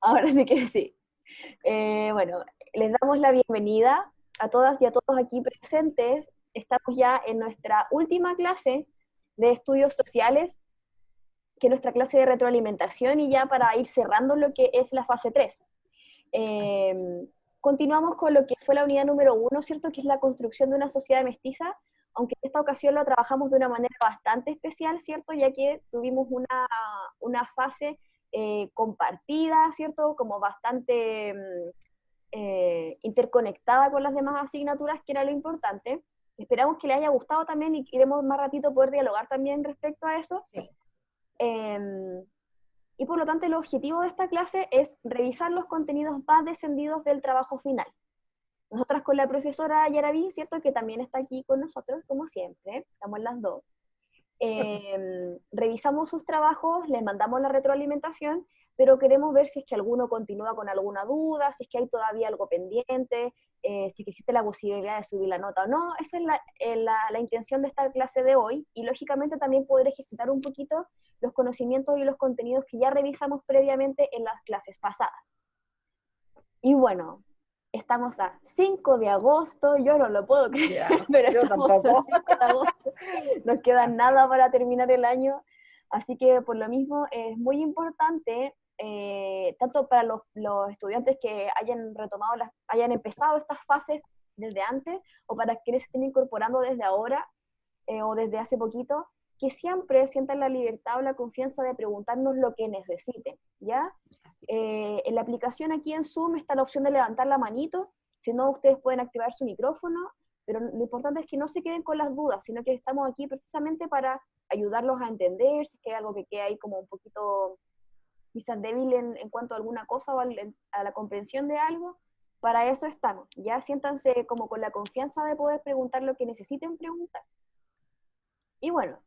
Ahora sí que sí. Bueno, les damos la bienvenida a todas y a todos aquí presentes. Estamos ya en nuestra última clase de estudios sociales, que es nuestra clase de retroalimentación, y ya para ir cerrando lo que es la fase 3. Eh, Continuamos con lo que fue la unidad número 1, ¿cierto? Que es la construcción de una sociedad mestiza, aunque en esta ocasión lo trabajamos de una manera bastante especial, ¿cierto? Ya que tuvimos una fase compartida, ¿cierto? Como bastante interconectada con las demás asignaturas, que era lo importante. Esperamos que les haya gustado también y queremos más ratito poder dialogar también respecto a eso. Sí. Eh, y por lo tanto el objetivo de esta clase es revisar los contenidos más descendidos del trabajo final. Nosotras con la profesora Yaraví, ¿cierto? Que también está aquí con nosotros, como siempre, estamos las dos. Revisamos sus trabajos, les mandamos la retroalimentación, pero queremos ver si es que alguno continúa con alguna duda, si es que hay todavía algo pendiente, si existe la posibilidad de subir la nota o no. Esa es la intención de esta clase de hoy, y lógicamente también poder ejercitar un poquito los conocimientos y los contenidos que ya revisamos previamente en las clases pasadas. Y bueno, estamos a 5 de agosto, yo no lo puedo creer, Ya, pero yo estamos a tampoco. 5 de agosto, nos queda Así es. nada para terminar el año, así que por lo mismo es muy importante, tanto para los estudiantes que hayan retomado, hayan empezado estas fases desde antes, o para quienes se estén incorporando desde ahora, o desde hace poquito, que siempre sientan la libertad o la confianza de preguntarnos lo que necesiten, ¿ya? Así En la aplicación aquí en Zoom está la opción de levantar la manito, si no ustedes pueden activar su micrófono, pero lo importante es que no se queden con las dudas, sino que estamos aquí precisamente para ayudarlos a entender, si es que hay algo que queda ahí como un poquito quizás débil en cuanto a alguna cosa o a la comprensión de algo. Para eso estamos, ya siéntanse como con la confianza de poder preguntar lo que necesiten preguntar. Y bueno,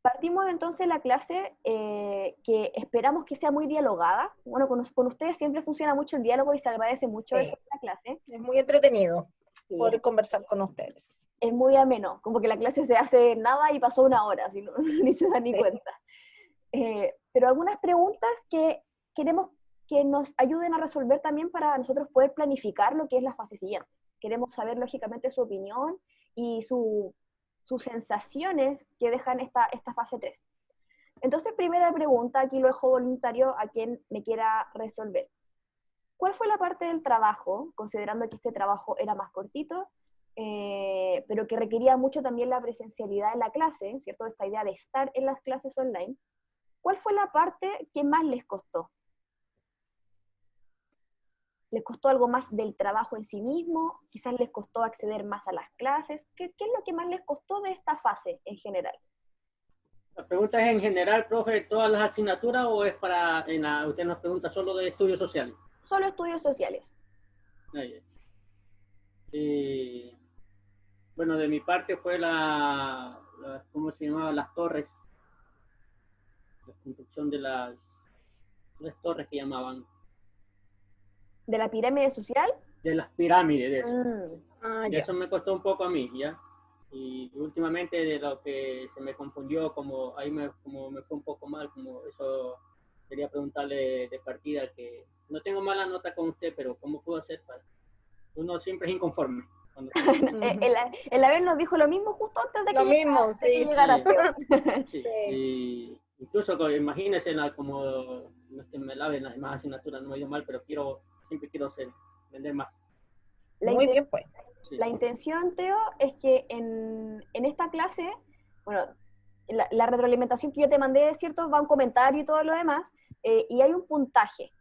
partimos entonces la clase, que esperamos que sea muy dialogada. Bueno, con ustedes siempre funciona mucho el diálogo y se agradece mucho eso sí. en la clase. Es muy entretenido Sí, poder conversar con ustedes. es muy ameno, como que la clase se hace nada y pasó una hora, así no, ni se da ni Sí. cuenta. Pero algunas preguntas que queremos que nos ayuden a resolver también para nosotros poder planificar lo que es la fase siguiente. Queremos saber lógicamente su opinión y sus sensaciones que dejan esta fase 3. Entonces, primera pregunta, aquí lo dejo voluntario a quien me quiera resolver. ¿Cuál fue la parte del trabajo, considerando que este trabajo era más cortito, pero que requería mucho también la presencialidad en la clase, ¿cierto? Esta idea de estar en las clases online. ¿Cuál fue la parte que más les costó? ¿Les costó algo más del trabajo en sí mismo? ¿Quizás les costó acceder más a las clases? ¿Qué es lo que más les costó de esta fase en general? La pregunta es en general, profe, de todas las asignaturas o es usted nos pregunta solo de estudios sociales. Solo estudios sociales. Ahí es. Sí. Bueno, de mi parte fue ¿cómo se llamaba? Las torres, la construcción de las torres que llamaban, ¿De la pirámide social? de las pirámides, de eso. Mm. Ah, De ya. eso me costó un poco a mí, ¿ya? Y últimamente de lo que se me confundió, como me fue un poco mal, como eso quería preguntarle de partida que no tengo mala nota con usted, pero ¿cómo puedo hacer para? Uno siempre es inconforme. Cuando, Ujú. El haber nos dijo lo mismo justo antes Lo mismo, de que sí. llegara sí, Teo. sí. Sí. Y incluso imagínense como no es que me laven las demás asignaturas, no me dio mal, pero siempre quiero vender más. La, Muy inten- bien, pues. Sí. la intención, Teo, es que en esta clase, bueno, la retroalimentación que yo te mandé, ¿cierto? Va un comentario y todo lo demás, y hay un puntaje,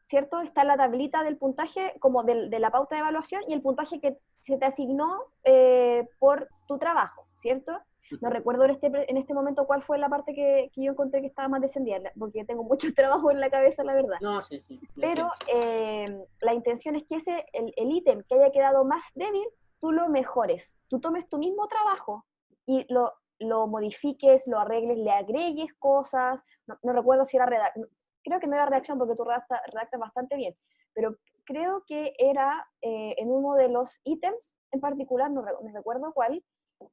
¿cierto? Está la tablita del puntaje, como de la pauta de evaluación, y el puntaje que se te asignó por tu trabajo, ¿cierto? No recuerdo en este momento cuál fue la parte que yo encontré que estaba más descendida, porque tengo mucho trabajo en la cabeza, la verdad. No, sí, sí, lo Pero entiendo. la intención es que el ítem que haya quedado más débil, tú lo mejores. Tú tomes tu mismo trabajo y lo modifiques, lo arregles, le agregues cosas. No recuerdo si era redacción, creo que no era redacción porque tú redactas bastante bien, pero creo que era en uno de los ítems en particular, no recuerdo cuál,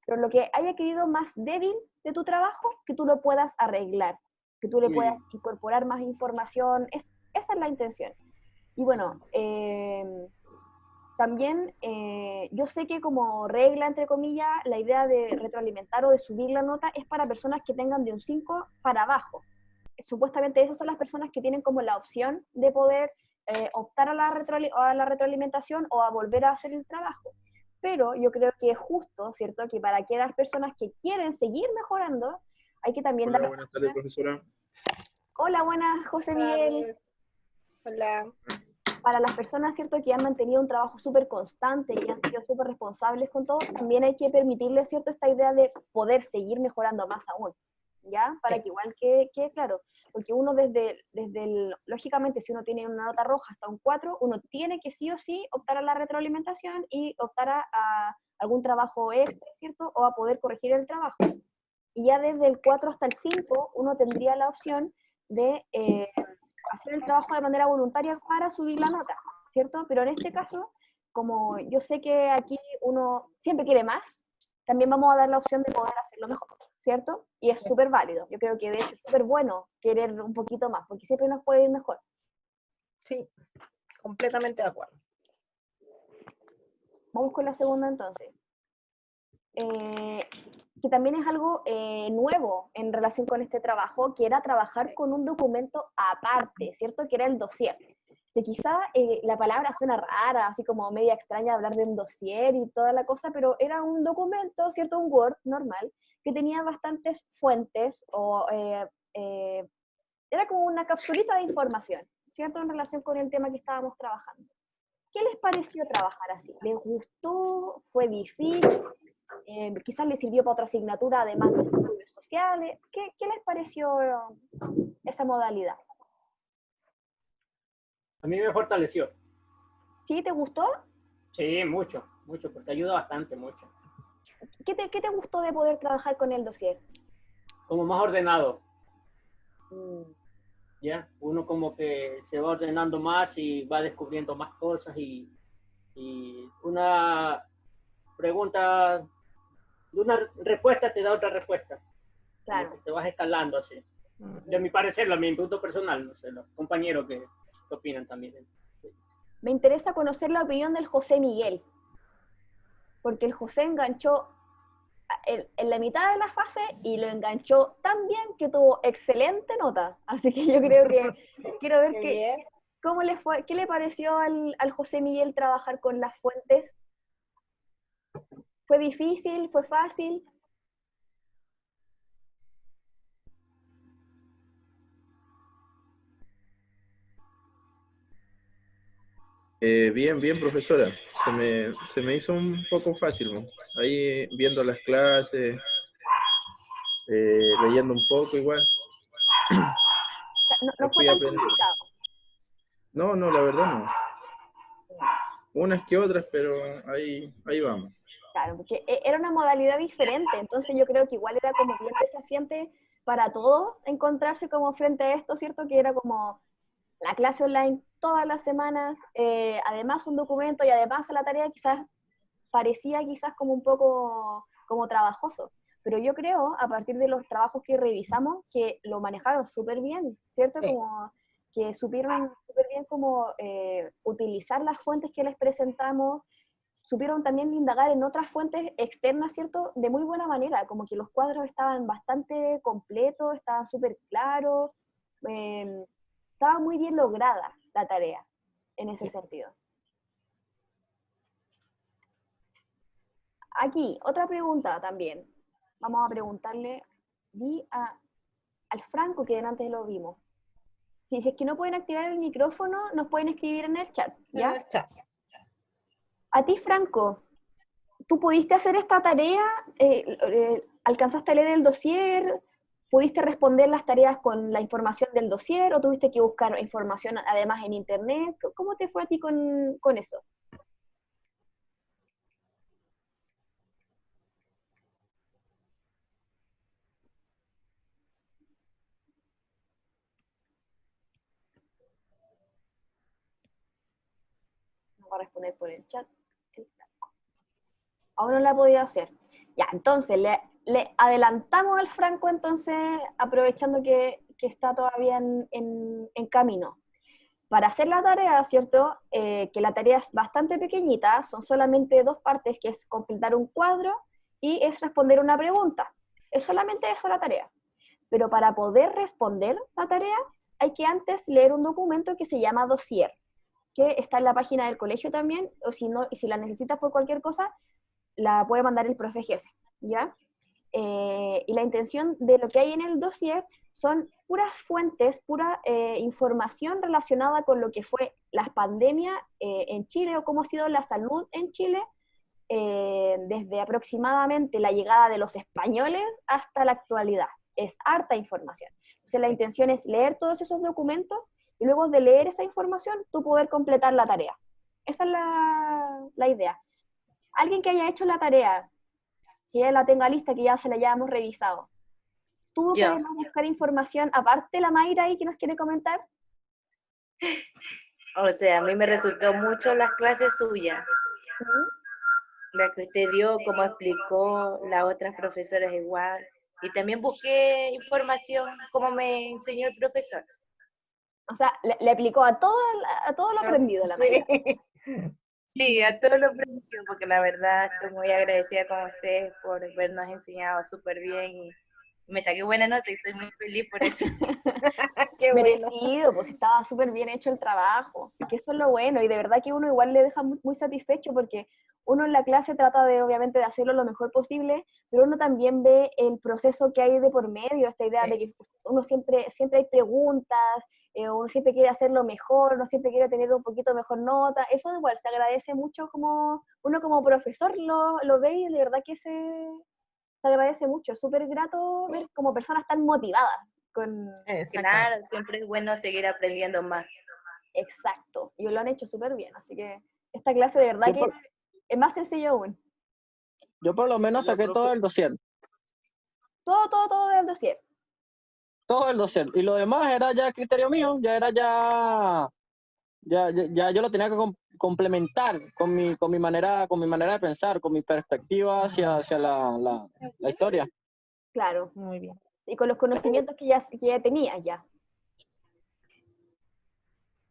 pero lo que haya quedado más débil de tu trabajo, que tú lo puedas arreglar, que tú le Muy puedas bien. incorporar más información. esa es la intención. Y bueno, también yo sé que como regla, entre comillas, la idea de retroalimentar o de subir la nota es para personas que tengan de un 5 para abajo. Supuestamente esas son las personas que tienen como la opción de poder optar a la retroalimentación o a volver a hacer el trabajo. Pero yo creo que es justo, ¿cierto?, que para aquellas personas que quieren seguir mejorando, hay que también Hola, dar... buenas tardes, profesora. Hola, buenas, José Miguel. Hola. Para las personas, ¿cierto?, que han mantenido un trabajo súper constante y han sido súper responsables con todo, también hay que permitirles, ¿cierto?, esta idea de poder seguir mejorando más aún, ¿ya? Para que igual quede claro, porque uno lógicamente, si uno tiene una nota roja hasta un 4, uno tiene que sí o sí optar a la retroalimentación y optar a algún trabajo extra, ¿cierto?, o a poder corregir el trabajo. Y ya desde el 4 hasta el 5, uno tendría la opción de hacer el trabajo de manera voluntaria para subir la nota, ¿cierto? Pero en este caso, como yo sé que aquí uno siempre quiere más, también vamos a dar la opción de poder hacerlo mejor, ¿cierto? Y es súper válido. Yo creo que de hecho es súper bueno querer un poquito más, porque siempre nos puede ir mejor. Sí, completamente de acuerdo. Vamos con la segunda entonces. Que también es algo nuevo en relación con este trabajo, que era trabajar con un documento aparte, ¿cierto? Que era el dossier. Que quizá la palabra suena rara, así como media extraña hablar de un dossier y toda la cosa, pero era un documento, ¿cierto? Un Word normal, que tenía bastantes fuentes o era como una capsulita de información, ¿cierto? En relación con el tema que estábamos trabajando. ¿Qué les pareció trabajar así? ¿Les gustó? ¿Fue difícil? Quizás les sirvió para otra asignatura además de estudios sociales. ¿Qué les pareció esa modalidad? A mí me fortaleció. ¿Sí? ¿Te gustó? Sí, mucho, mucho, porque ayuda bastante, mucho. ¿Qué te gustó de poder trabajar con el dossier? Como más ordenado, Mm, ¿ya? Uno como que se va ordenando más y va descubriendo más cosas y una pregunta, una respuesta te da otra respuesta. Como claro. que te vas escalando así. De mi parecer, a mi punto personal, no sé, los compañeros que opinan también. Me interesa conocer la opinión del José Miguel, porque el José enganchó en la mitad de la fase y lo enganchó tan bien que tuvo excelente nota. Así que yo creo que quiero ver Qué bien. cómo le fue, qué le pareció al José Miguel trabajar con las fuentes. ¿Fue difícil? ¿Fue fácil? Bien, bien, profesora. Se me hizo un poco fácil, ¿no? Ahí viendo las clases, leyendo un poco igual, O sea, no lo fue fui tan aprendiendo. complicado. No, no, la verdad no. Unas que otras, pero ahí vamos. Claro, porque era una modalidad diferente, entonces yo creo que igual era como bien desafiante para todos encontrarse como frente a esto, ¿cierto? Que era como la clase online todas las semanas, además un documento y además la tarea quizás parecía quizás como un poco como trabajoso. Pero yo creo, a partir de los trabajos que revisamos, que lo manejaron súper bien, ¿cierto? Sí. Como que supieron súper bien cómo utilizar las fuentes que les presentamos, supieron también indagar en otras fuentes externas, ¿cierto? De muy buena manera, como que los cuadros estaban bastante completos, estaban súper claros, eh, estaba muy bien lograda la tarea en ese sentido. Aquí, otra pregunta también. Vamos a preguntarle, al Franco, que antes lo vimos. Si es que no pueden activar el micrófono, nos pueden escribir en el chat, ¿ya? A ti, Franco, ¿tú pudiste hacer esta tarea? ¿Alcanzaste a leer el dossier? ¿Pudiste responder las tareas con la información del dossier o tuviste que buscar información además en internet? ¿Cómo te fue a ti con eso? Nos va a responder por el chat. Aún no la ha podido hacer. Ya, entonces le adelantamos al Franco, entonces, aprovechando que está todavía en camino. Para hacer la tarea, ¿cierto? Que la tarea es bastante pequeñita, son solamente 2 partes, que es completar un cuadro y es responder una pregunta. Es solamente eso la tarea. Pero para poder responder la tarea, hay que antes leer un documento que se llama dossier, que está en la página del colegio también, o si no, y si la necesitas por cualquier cosa, la puede mandar el profe jefe, ¿ya? Y la intención de lo que hay en el dossier son puras fuentes, pura información relacionada con lo que fue la pandemia en Chile o cómo ha sido la salud en Chile desde aproximadamente la llegada de los españoles hasta la actualidad. Es harta información. Entonces la intención es leer todos esos documentos y luego de leer esa información tú poder completar la tarea. Esa es la idea. Alguien que haya hecho la tarea, que ya la tenga lista, que ya se la hayamos revisado. ¿Tuvo que Yo. además buscar información aparte la Mayra ahí que nos quiere comentar? O sea, a mí me resultó mucho las clases suyas, la que usted dio, como explicó, las otras profesoras igual. Y también busqué información como me enseñó el profesor. O sea, le aplicó a todo lo aprendido la Mayra. Sí. Sí, a todos los profesores, porque la verdad estoy muy agradecida con ustedes por habernos enseñado súper bien y me saqué buena nota y estoy muy feliz por eso. Qué bueno. Merecido, pues estaba súper bien hecho el trabajo, que eso es lo bueno, y de verdad que uno igual le deja muy, muy satisfecho, porque uno en la clase trata de, obviamente, de hacerlo lo mejor posible, pero uno también ve el proceso que hay de por medio, esta idea de que uno siempre hay preguntas, uno siempre quiere hacerlo mejor, uno siempre quiere tener un poquito mejor nota, eso igual se agradece mucho, como uno como profesor lo ve y de verdad que se agradece mucho, es súper grato ver como personas tan motivadas con... Claro, siempre es bueno seguir aprendiendo más. Exacto, y lo han hecho súper bien, así que esta clase de verdad que es más sencillo aún. Yo por lo menos saqué todo el dossier. Todo del dossier. Todo el dossier. Y lo demás era ya criterio mío, ya era ya yo lo tenía que complementar con mi manera de pensar, con mi perspectiva hacia la historia. Claro, Muy bien. y con los conocimientos que ya tenías ya.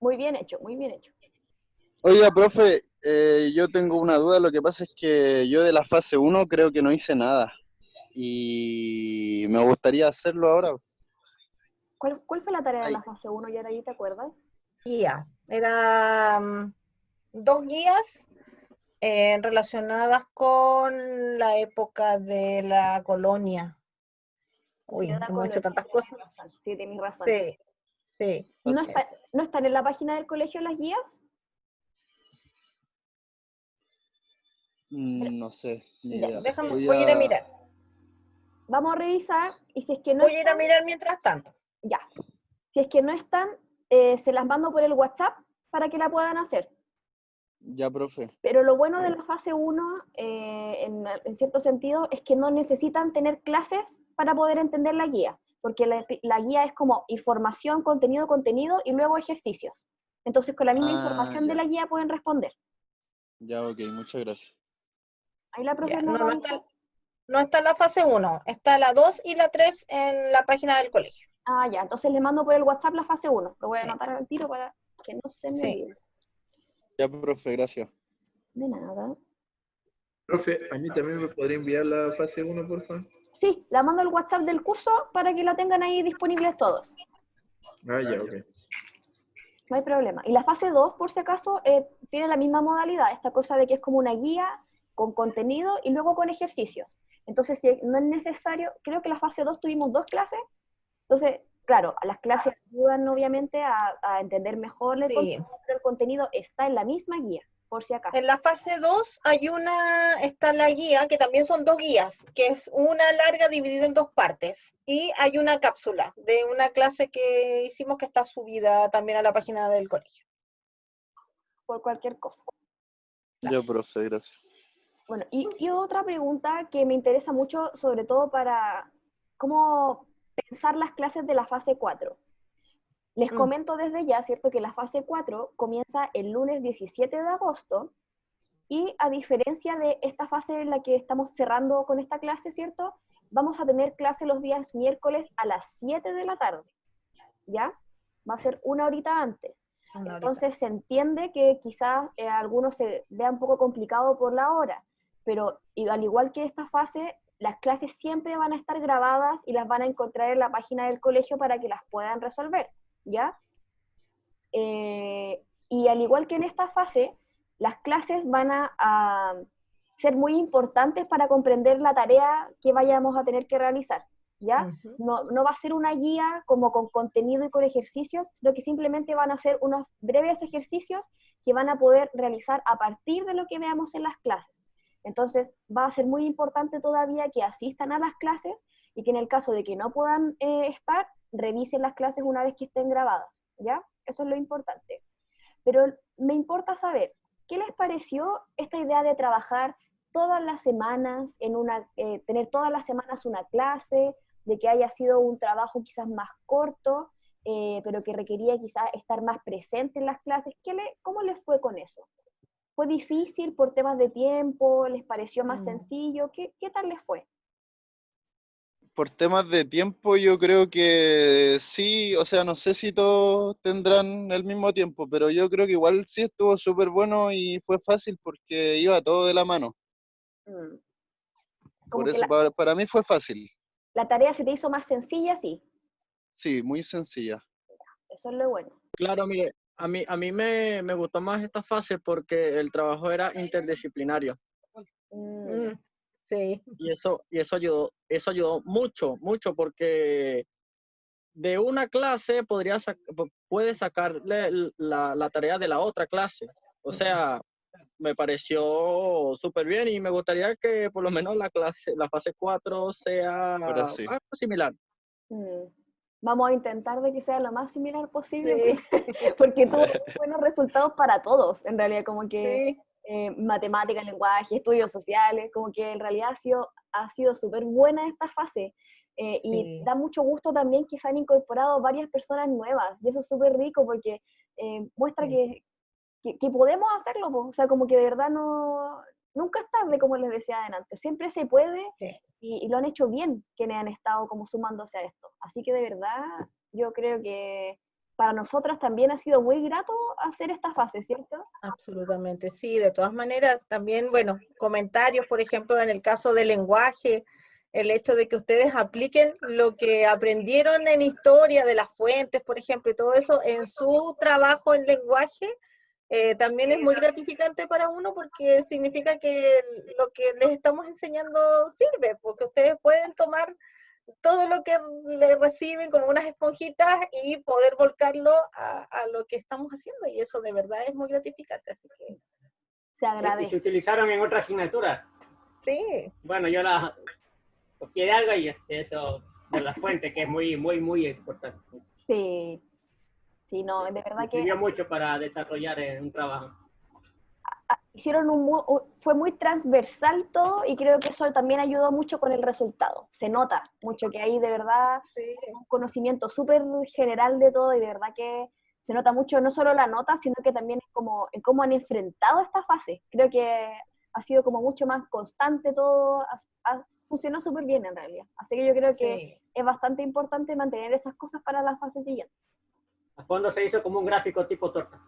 Muy bien hecho, muy bien hecho. Oiga, profe, yo tengo una duda. Lo que pasa es que yo de la fase 1 creo que no hice nada. Y me gustaría hacerlo ahora. ¿Cuál fue la tarea de Ay, la fase 1, Yaraí, te acuerdas? Guías. Eran 2 guías relacionadas con la época de la colonia. Uy, Sí, de la hemos hecho colonia, tantas cosas. tenés razón. Sí, tenés razón. Sí, sí. ¿No están en la página del colegio las guías? no sé, ni Ya, idea. Déjame, Voy voy a ir a a... mirar. vamos a revisar, y si es que no Voy a ir a están, mirar mientras tanto. ya. Si es que no están, se las mando por el WhatsApp para que la puedan hacer. Ya, profe. Pero lo bueno de la fase 1, en cierto sentido, es que no necesitan tener clases para poder entender la guía, porque la guía es como información, contenido, y luego ejercicios. Entonces, con la misma información de Ya. la guía pueden responder. Ya, ok, muchas gracias. Ahí la profe Ya, nos no avisa. no está la fase 1, está la 2 y la 3 en la página del colegio. Ah, ya, entonces les mando por el WhatsApp la fase 1. Lo voy a Sí. anotar al tiro para que no se me Sí. olvide. Ya, profe, gracias. De nada. Profe, a mí también me podría enviar la fase 1, por favor. Sí, la mando al WhatsApp del curso para que la tengan ahí disponibles todos. Ah, ya, ok. No hay problema. Y la fase 2, por si acaso, tiene la misma modalidad, esta cosa de que es como una guía con contenido y luego con ejercicios. Entonces, si no es necesario, creo que la fase 2 tuvimos 2 clases, entonces, claro, las clases ayudan obviamente a entender mejor el Sí. contenido, pero el contenido está en la misma guía, por si acaso. En la fase 2 está la guía, que también son 2 guías, que es una larga dividida en 2 partes. Y hay una cápsula de una clase que hicimos que está subida también a la página del colegio. Por cualquier cosa. Ya, profe, gracias. Bueno, y otra pregunta que me interesa mucho, sobre todo para cómo pensar las clases de la fase 4. Les comento desde ya, ¿cierto?, que la fase 4 comienza el lunes 17 de agosto, y a diferencia de esta fase en la que estamos cerrando con esta clase, ¿cierto?, vamos a tener clase los días miércoles a las 7 de la tarde, ¿ya? Va a ser una horita antes. Una horita. Entonces se entiende que quizás a algunos se vea un poco complicado por la hora, pero al igual que esta fase, las clases siempre van a estar grabadas y las van a encontrar en la página del colegio para que las puedan resolver, ¿ya? Y al igual que en esta fase, las clases van a ser muy importantes para comprender la tarea que vayamos a tener que realizar, ¿ya? No va a ser una guía como con contenido y con ejercicios, sino que simplemente van a ser unos breves ejercicios que van a poder realizar a partir de lo que veamos en las clases. Entonces, va a ser muy importante todavía que asistan a las clases y que en el caso de que no puedan estar, revisen las clases una vez que estén grabadas, ¿ya? Eso es lo importante. Pero me importa saber, ¿qué les pareció esta idea de trabajar todas las semanas, tener todas las semanas una clase, de que haya sido un trabajo quizás más corto, pero que requería quizás estar más presente en las clases? ¿Cómo les fue con eso? ¿Fue difícil por temas de tiempo? ¿Les pareció más sencillo? ¿Qué tal les fue? Por temas de tiempo, yo creo que sí, o sea, no sé si todos tendrán el mismo tiempo, pero yo creo que igual sí estuvo súper bueno y fue fácil porque iba todo de la mano. Como Por que eso para mí fue fácil. la tarea se te hizo más sencilla, sí. Sí, muy sencilla. Eso es lo bueno. Claro, mire, a mí me gustó más esta fase porque el trabajo era interdisciplinario. Sí. Y eso ayudó mucho, mucho, porque de una clase puede sacarle la tarea de la otra clase. O sea, me pareció súper bien y me gustaría que por lo menos la fase 4 sea Ahora sí. algo similar. Vamos a intentar de que sea lo más similar posible, Sí. porque tuvo buenos resultados para todos, en realidad, como que Sí. matemáticas, lenguaje, estudios sociales, como que en realidad ha sido súper buena esta fase. Y Sí. da mucho gusto también que se han incorporado varias personas nuevas, y eso es súper rico porque muestra Sí. que podemos hacerlo, po. O sea, como que de verdad nunca es tarde, como les decía adelante, siempre se puede, Sí. y lo han hecho bien quienes han estado como sumándose a esto. Así que de verdad, yo creo que para nosotras también ha sido muy grato hacer esta fase, ¿cierto? Absolutamente, sí. De todas maneras, también, bueno, comentarios, por ejemplo, en el caso del lenguaje, el hecho de que ustedes apliquen lo que aprendieron en historia de las fuentes, por ejemplo, y todo eso en su trabajo en lenguaje, también es muy gratificante para uno porque significa que lo que les estamos enseñando sirve, porque ustedes pueden tomar todo lo que le reciben como unas esponjitas y poder volcarlo a lo que estamos haciendo, y eso de verdad es muy gratificante, así que Se Y se agradece. utilizaron en otra asignatura. sí. Bueno, yo la copié de algo y eso de la fuente, que es muy, muy, muy importante. Sí, sí, no, de Me verdad que sirvió mucho para desarrollar un trabajo. hicieron fue muy transversal todo, y creo que eso también ayudó mucho con el resultado. Se nota mucho que hay de verdad Sí. un conocimiento súper general de todo, y de verdad que se nota mucho no solo la nota, sino que también es como en cómo han enfrentado esta fase. Creo que ha sido como mucho más constante todo, funcionó súper bien en realidad. Así que yo creo que Sí. es bastante importante mantener esas cosas para la fase siguiente. A fondo se hizo como un gráfico tipo torta.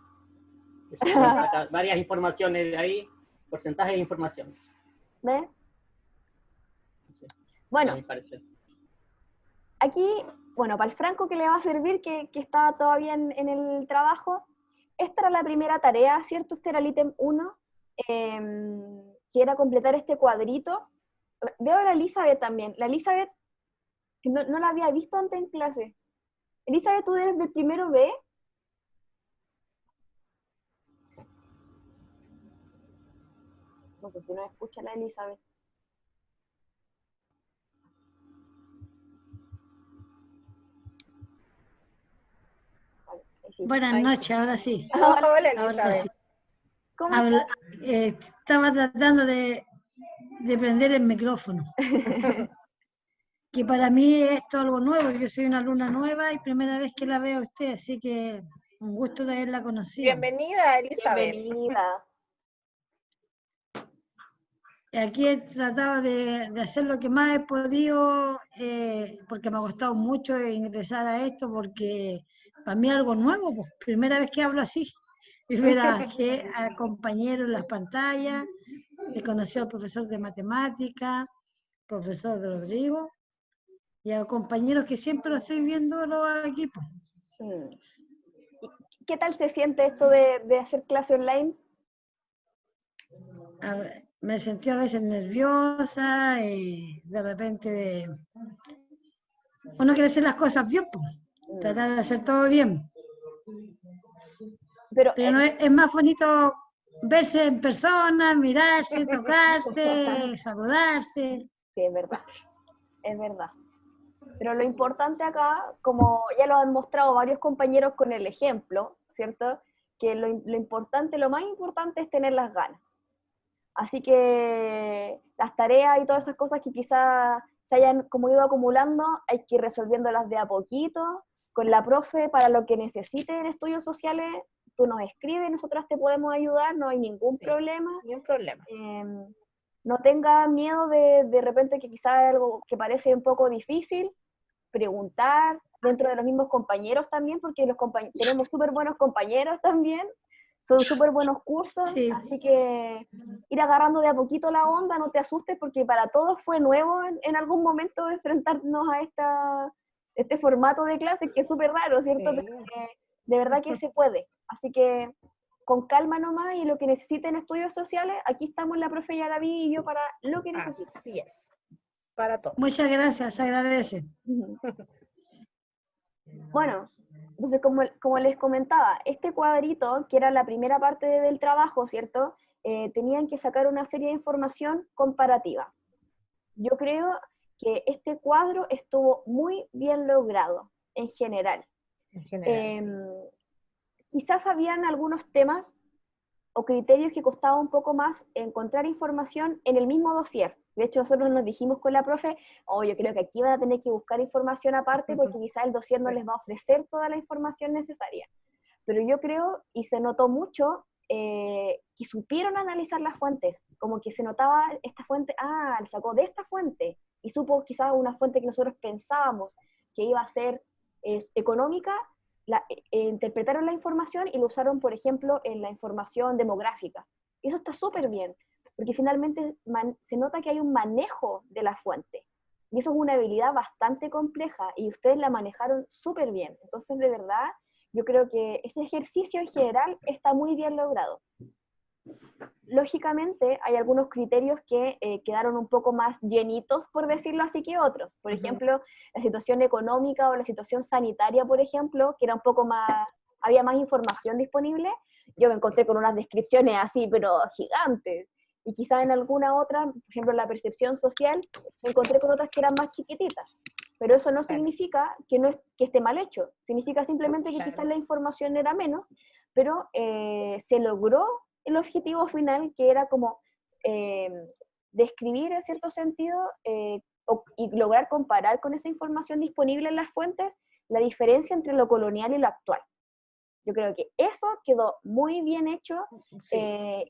Que se pueden sacar varias informaciones de ahí, porcentaje de información. ¿Ves? Sí, Bueno, a mi parecer. aquí, bueno, para el Franco que le va a servir, que está todavía en el trabajo, esta era la primera tarea, ¿cierto? Este era el ítem 1, que era completar este cuadrito. Veo a la Elizabeth también. La Elizabeth, no la había visto antes en clase. Elizabeth, ¿tú eres del primero B? No sé si nos escucha la Elizabeth. Vale, ahí sí. Buenas Ahí noches, ahora sí. Hola, Hola, Ahora Elizabeth. sí. ¿cómo Habla- estás? estaba tratando de prender el micrófono, que para mí es todo algo nuevo. Yo soy una alumna nueva y primera vez que la veo a usted, así que un gusto de haberla conocido. Bienvenida, Elizabeth. Bienvenida. Aquí he tratado de hacer lo que más he podido, porque me ha costado mucho ingresar a esto, porque para mí algo nuevo, pues, primera vez que hablo así. Y ver a compañeros en las pantallas, he conocido al profesor de matemática, profesor de Rodrigo, y a compañeros que siempre lo estoy viendo los equipos. Mm. ¿Y qué tal se siente esto de hacer clase online? Me sentí a veces nerviosa, de repente uno quiere hacer las cosas bien, pues, tratar de hacer todo bien. Pero Pero no es más bonito verse en persona, mirarse, tocarse, saludarse. sí, es verdad, es verdad. Pero lo importante acá, como ya lo han mostrado varios compañeros con el ejemplo, ¿cierto? Que lo importante, lo más importante es tener las ganas. Así que las tareas y todas esas cosas que quizás se hayan como ido acumulando, hay que ir resolviéndolas de a poquito, con la profe para lo que necesite en estudios sociales, tú nos escribes, nosotras te podemos ayudar, no hay ningún problema. Ni un problema. No tengas miedo de repente que quizás hay algo que parece un poco difícil, preguntar dentro de los mismos compañeros también, porque tenemos súper buenos compañeros también, son súper buenos cursos, Sí. así que ir agarrando de a poquito la onda, no te asustes, porque para todos fue nuevo en algún momento enfrentarnos a este formato de clases que es súper raro, ¿cierto? Sí. Pero de verdad que se puede, así que con calma nomás, y lo que necesiten estudios sociales, aquí estamos la profe Yaraví y yo para lo que necesiten. Así es, para todo. Muchas gracias, se agradece. Bueno, entonces como les comentaba, este cuadrito, que era la primera parte del trabajo, ¿cierto? Tenían que sacar una serie de información comparativa. Yo creo que este cuadro estuvo muy bien logrado, en general. En general. Quizás habían algunos temas o criterios que costaba un poco más encontrar información en el mismo dossier. De hecho, nosotros nos dijimos con la profe, yo creo que aquí van a tener que buscar información aparte porque quizás el dossier no les va a ofrecer toda la información necesaria. Pero yo creo, y se notó mucho, que supieron analizar las fuentes, como que se notaba esta fuente, le sacó de esta fuente, y supo quizás una fuente que nosotros pensábamos que iba a ser económica, interpretaron la información y lo usaron, por ejemplo, en la información demográfica. Y eso está súper bien, porque finalmente se nota que hay un manejo de la fuente. Y eso es una habilidad bastante compleja y ustedes la manejaron súper bien. Entonces, de verdad, yo creo que ese ejercicio en general está muy bien logrado. Lógicamente, hay algunos criterios que quedaron un poco más llenitos, por decirlo así, que otros. Por ejemplo, la situación económica o la situación sanitaria, por ejemplo, que era un poco más, había más información disponible. Yo me encontré con unas descripciones así, pero gigantes. Y quizás en alguna otra, por ejemplo, la percepción social, me encontré con otras que eran más chiquititas. Pero eso no significa que esté mal hecho. Significa simplemente que quizás la información era menos, pero se logró el objetivo final, que era como describir en cierto sentido y lograr comparar con esa información disponible en las fuentes la diferencia entre lo colonial y lo actual. Yo creo que eso quedó muy bien hecho,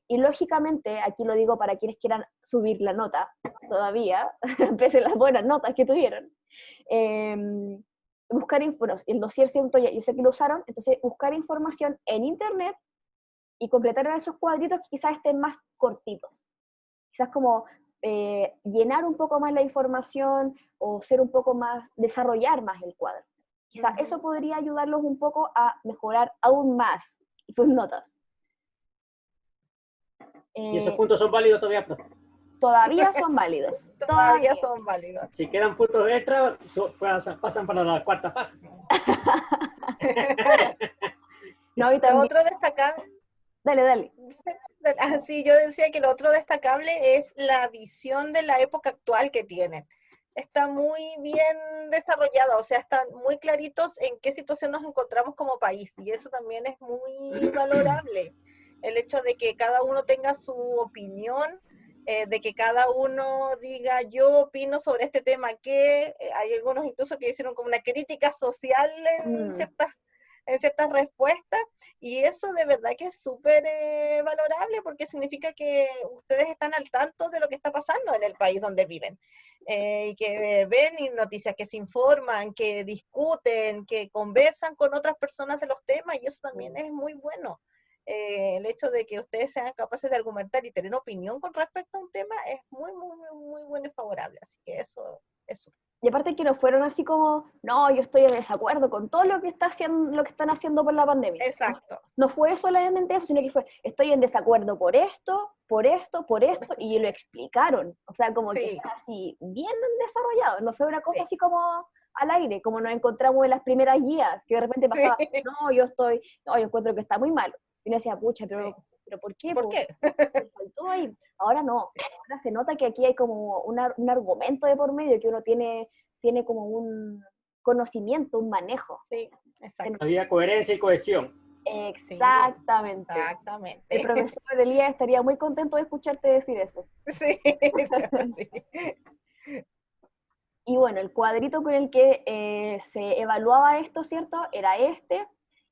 y lógicamente, aquí lo digo para quienes quieran subir la nota todavía, pese a las buenas notas que tuvieron, buscar, bueno, el dossier siento, yo sé que lo usaron, entonces buscar información en internet y completar esos cuadritos que quizás estén más cortitos. Quizás como llenar un poco más la información o ser un poco más, desarrollar más el cuadro. Quizás eso podría ayudarlos un poco a mejorar aún más sus notas. ¿Y esos puntos son válidos todavía, profe? Todavía son válidos. Todavía son válidos. Si quedan puntos extra, pasan para la cuarta fase. No, y también... Otro destacable. Dale. Sí, yo decía que lo otro destacable es la visión de la época actual que tienen. Está muy bien desarrollada, o sea, están muy claritos en qué situación nos encontramos como país, y eso también es muy valorable. El hecho de que cada uno tenga su opinión, de que cada uno diga, yo opino sobre este tema, que hay algunos incluso que hicieron como una crítica social en ciertas respuestas, y eso de verdad que es súper valorable, porque significa que ustedes están al tanto de lo que está pasando en el país donde viven, y que ven noticias, que se informan, que discuten, que conversan con otras personas de los temas, y eso también es muy bueno. El hecho de que ustedes sean capaces de argumentar y tener opinión con respecto a un tema es muy, muy, muy, muy bueno y favorable, así que eso. Y aparte que no fueron así como, no, yo estoy en desacuerdo con todo lo que están haciendo por la pandemia. Exacto. No fue solamente eso, sino que fue, estoy en desacuerdo por esto, por esto, por esto, y lo explicaron. O sea, como que está así bien desarrollado. No fue una cosa así como al aire, como nos encontramos en las primeras guías, que de repente pasaba, no, yo encuentro que está muy malo. Y uno decía, pucha, pero ¿por qué? ¿Por qué? Me faltó ahí. Ahora no, ahora se nota que aquí hay como un argumento de por medio, que uno tiene como un conocimiento, un manejo. Sí, exacto. Había coherencia y cohesión. Exactamente. Sí, exactamente. El profesor Elías estaría muy contento de escucharte decir eso. Sí, sí. Y bueno, el cuadrito con el que se evaluaba esto, ¿cierto? Era este.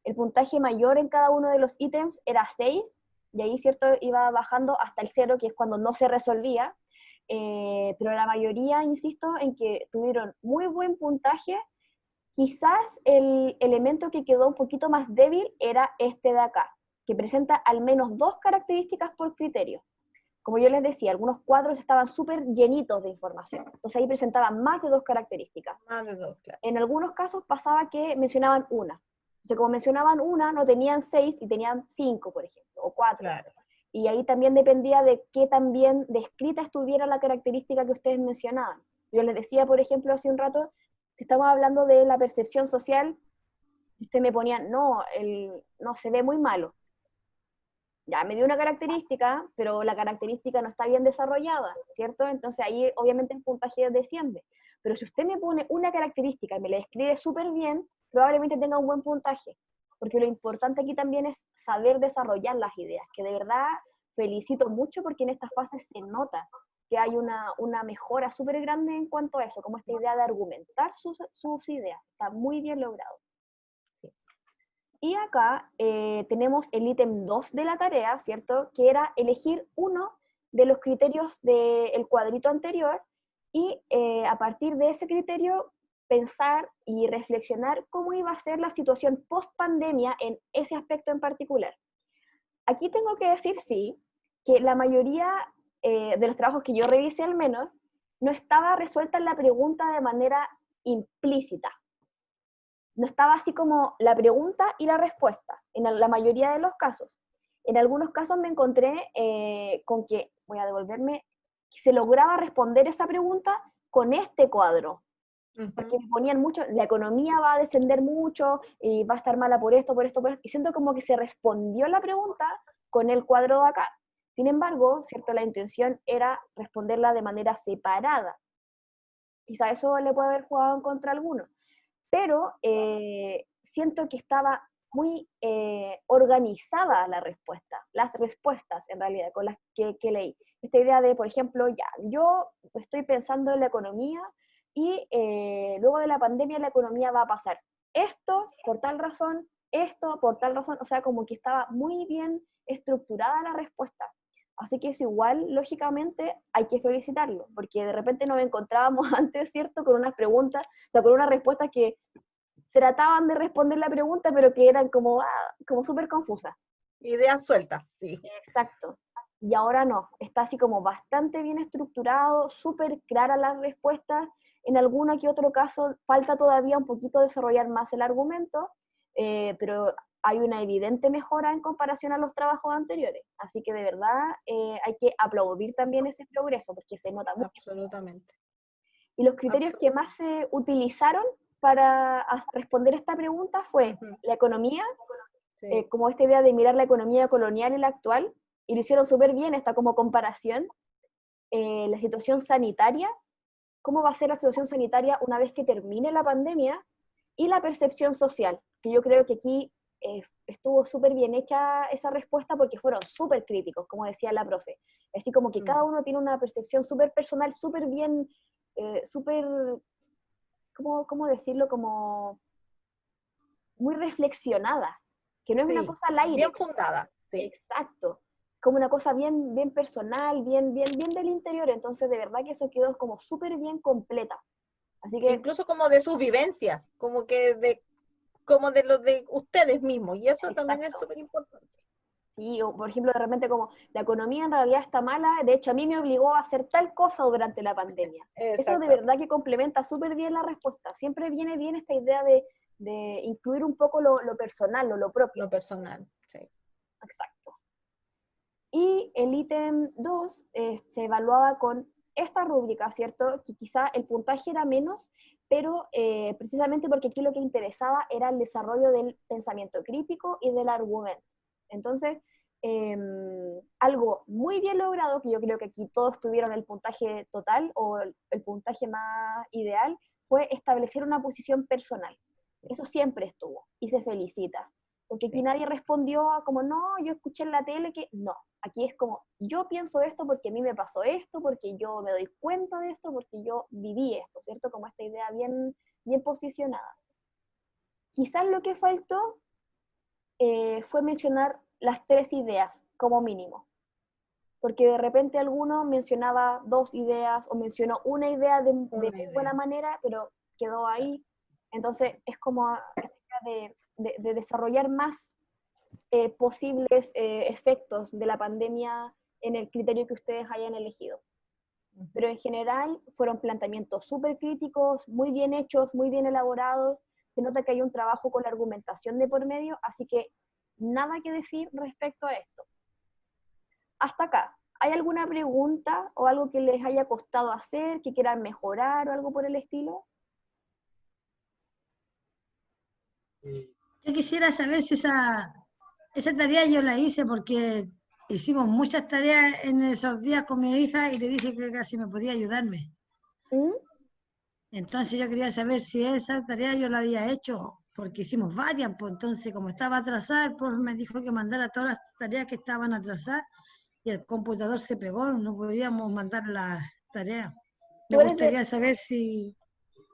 El puntaje mayor en cada uno de los ítems era 6, y ahí, ¿cierto? Iba bajando hasta el 0, que es cuando no se resolvía. Pero la mayoría, insisto, en que tuvieron muy buen puntaje. Quizás el elemento que quedó un poquito más débil era este de acá, que presenta al menos 2 características por criterio. Como yo les decía, algunos cuadros estaban súper llenitos de información, entonces ahí presentaban más de 2 características. Más de 2, claro. En algunos casos pasaba que mencionaban una. Entonces, como mencionaban una, no tenían 6 y tenían 5, por ejemplo, o 4. Claro. Y ahí también dependía de qué tan bien descrita estuviera la característica que ustedes mencionaban. Yo les decía, por ejemplo, hace un rato, si estamos hablando de la percepción social, usted me ponía, no, no se ve muy malo. Ya, me dio una característica, pero la característica no está bien desarrollada, ¿cierto? Entonces ahí obviamente el puntaje desciende. Pero si usted me pone una característica y me la describe súper bien, probablemente tenga un buen puntaje. Porque lo importante aquí también es saber desarrollar las ideas, que de verdad felicito mucho porque en esta fase se nota que hay una mejora súper grande en cuanto a eso, como esta idea de argumentar sus ideas. Está muy bien logrado. Y acá tenemos el ítem 2 de la tarea, ¿cierto? Que era elegir uno de los criterios del cuadrito anterior y a partir de ese criterio pensar y reflexionar cómo iba a ser la situación post-pandemia en ese aspecto en particular. Aquí tengo que decir, sí, que la mayoría de los trabajos que yo revisé al menos, no estaba resuelta en la pregunta de manera implícita. No estaba así como la pregunta y la respuesta, en la mayoría de los casos. En algunos casos me encontré con que, voy a devolverme, que se lograba responder esa pregunta con este cuadro. Porque me ponían mucho, la economía va a descender mucho, y va a estar mala por esto, por esto, por esto, y siento como que se respondió la pregunta con el cuadro de acá. Sin embargo, ¿cierto? La intención era responderla de manera separada. Quizá eso le puede haber jugado en contra a alguno. Pero siento que estaba muy organizada la respuesta, las respuestas en realidad con las que leí. Esta idea de, por ejemplo, ya, yo estoy pensando en la economía y luego de la pandemia la economía va a pasar esto por tal razón, esto por tal razón, o sea, como que estaba muy bien estructurada la respuesta. Así que eso igual, lógicamente, hay que felicitarlo, porque de repente nos encontrábamos antes, ¿cierto?, con unas preguntas, o sea, con unas respuestas que trataban de responder la pregunta, pero que eran como súper confusas. Ideas sueltas, sí. Exacto. Y ahora no, está así como bastante bien estructurado, súper clara las respuestas. En alguno que otro caso falta todavía un poquito desarrollar más el argumento, pero hay una evidente mejora en comparación a los trabajos anteriores. Así que de verdad hay que aplaudir también ese progreso, porque se nota mucho. Absolutamente. Y los criterios que más se utilizaron para responder esta pregunta fue la economía, como esta idea de mirar la economía colonial y la actual, y lo hicieron súper bien, esta como comparación. La situación sanitaria, cómo va a ser la situación sanitaria una vez que termine la pandemia, y la percepción social, que yo creo que aquí estuvo súper bien hecha esa respuesta porque fueron súper críticos, como decía la profe. Así como que cada uno tiene una percepción súper personal, súper bien, súper, ¿cómo decirlo? Como muy reflexionada, que no es una Sí, cosa al aire. bien fundada, sí. Exacto. Como una cosa bien, bien personal, bien del interior. Entonces, de verdad que eso quedó como súper bien completa. Así que, Incluso como de sus vivencias, como de lo de ustedes mismos, y eso también es exacto. súper importante. Sí, o por ejemplo, de repente como la economía en realidad está mala, de hecho a mí me obligó a hacer tal cosa durante la pandemia. Eso de Exactamente. verdad que complementa súper bien la respuesta. Siempre viene bien esta idea de incluir un poco lo personal, lo propio. Lo personal, sí. Exacto. Y el ítem 2 se evaluaba con esta rúbrica, ¿cierto? Que quizá el puntaje era menos, pero precisamente porque aquí lo que interesaba era el desarrollo del pensamiento crítico y del argumento. Entonces, algo muy bien logrado, que yo creo que aquí todos tuvieron el puntaje total o el puntaje más ideal, fue establecer una posición personal. Eso siempre estuvo y se felicita. Porque aquí Sí. nadie respondió a como, no, yo escuché en la tele que no. Aquí es como, yo pienso esto porque a mí me pasó esto, porque yo me doy cuenta de esto, porque yo viví esto, ¿cierto? Como esta idea bien, bien posicionada. Quizás lo que faltó fue mencionar las 3 ideas como mínimo. Porque de repente alguno mencionaba 2 ideas o mencionó una idea de muy buena manera, pero quedó ahí. Entonces es como esta idea de desarrollar más posibles efectos de la pandemia en el criterio que ustedes hayan elegido. Pero en general fueron planteamientos súper críticos, muy bien hechos, muy bien elaborados. Se nota que hay un trabajo con la argumentación de por medio, así que nada que decir respecto a esto. Hasta acá, ¿hay alguna pregunta o algo que les haya costado hacer, que quieran mejorar o algo por el estilo? Yo quisiera saber si esa tarea yo la hice porque hicimos muchas tareas en esos días con mi hija y le dije que casi me podía ayudarme. ¿Mm? Entonces yo quería saber si esa tarea yo la había hecho, porque hicimos varias, pues entonces como estaba atrasada, el profe me dijo que mandara todas las tareas que estaban atrasadas y el computador se pegó, no podíamos mandar las tareas. Me ¿Tú eres, gustaría saber si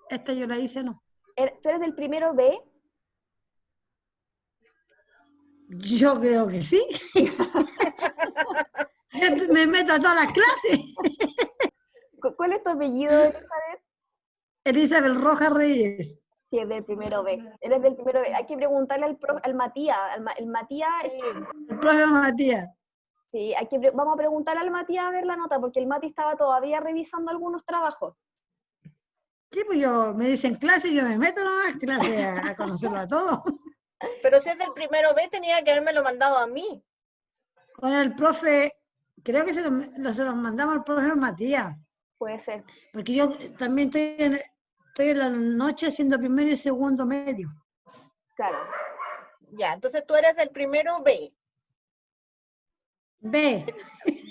esta yo la hice o no. ¿Tú eres del primero B? Yo creo que sí. Yo me meto a todas las clases. ¿Cuál es tu apellido, Elizabeth? Elizabeth Rojas Reyes. Sí, es del primero B. Él es del primero B. Hay que preguntarle al Matías. El Matías, El profe Matías. sí, vamos a preguntarle al Matías a ver la nota, porque el Mati estaba todavía revisando algunos trabajos. Sí, pues me dicen clase y yo me meto nomás clase a conocerlo a todos. Pero si es del primero B, tenía que haberme lo mandado a mí. Con el profe, creo que se los mandamos al profe Matías. Puede ser. Porque yo también estoy en la noche haciendo primero y segundo medio. Claro. Ya, entonces tú eres del primero B. B.